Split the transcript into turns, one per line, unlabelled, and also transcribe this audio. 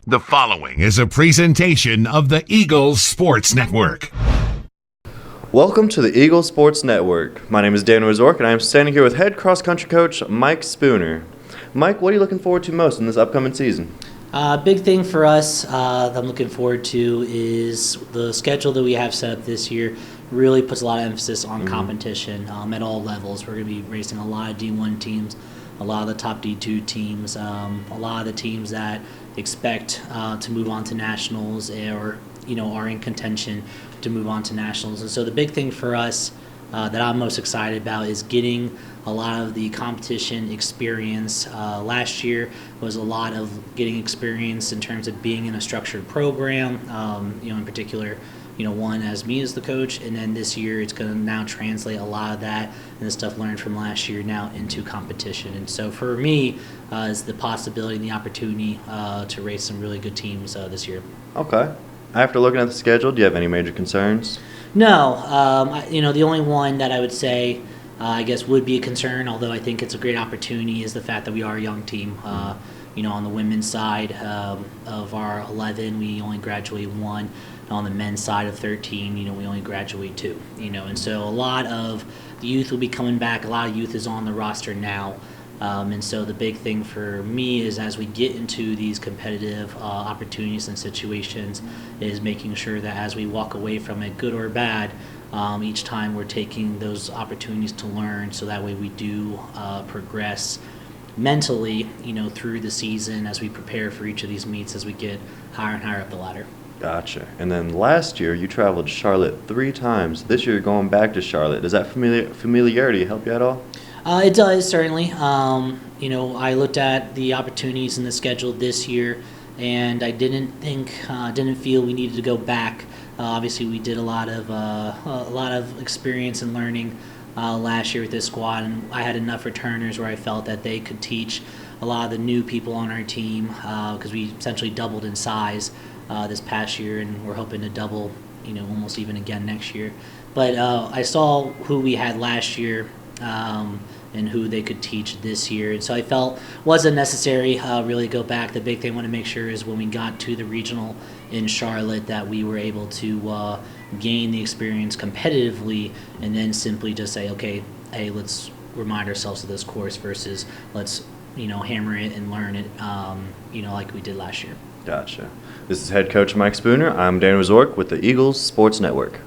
The following is a presentation of the Eagles Sports Network.
Welcome to the Eagles Sports Network. My name is Dan Rezork, and I am standing here with head cross-country coach Mike Spooner. Mike, what are you looking forward to most in this upcoming season?
Big thing for us that I'm looking forward to is the schedule that we have set up this year really puts a lot of emphasis on competition at all levels. We're going to be racing a lot of D1 teams, a lot of the top D2 teams, a lot of the teams that expect to move on to nationals or are in contention to move on to nationals. And so the big thing for us that I'm most excited about is getting a lot of the competition experience. Last year was a lot of getting experience in terms of being in a structured program, in particular, one as me as the coach, and then this year it's going to now translate a lot of that and the stuff learned from last year now into competition. And so for me, is the possibility and the opportunity to race some really good teams this year.
Okay. After looking at the schedule, do you have any major concerns?
No. The only one that I would say I guess would be a concern, although I think it's a great opportunity, is the fact that we are a young team. On the women's side of our 11, we only graduate 1. On the men's side of 13, we only graduate 2. And so a lot of the youth will be coming back. A lot of youth is on the roster now. And so the big thing for me is as we get into these competitive opportunities and situations is making sure that as we walk away from it, good or bad, each time we're taking those opportunities to learn so that way we do progress mentally, through the season as we prepare for each of these meets as we get higher and higher up the ladder.
Gotcha. And then last year you traveled to Charlotte 3 times. This year you're going back to Charlotte. Does that familiarity help you at all?
It does, certainly. I looked at the opportunities in the schedule this year, and I didn't feel we needed to go back. Obviously, we did a lot of experience and learning last year with this squad, and I had enough returners where I felt that they could teach a lot of the new people on our team because we essentially doubled in size this past year, and we're hoping to double, almost even again next year. But I saw who we had last year. And who they could teach this year. And so I felt wasn't necessary really go back. The big thing I want to make sure is when we got to the regional in Charlotte that we were able to gain the experience competitively and then simply just say, okay, hey, let's remind ourselves of this course versus let's, hammer it and learn it, like we did last year.
Gotcha. This is head coach Mike Spooner. I'm Dan Rezork with the Eagles Sports Network.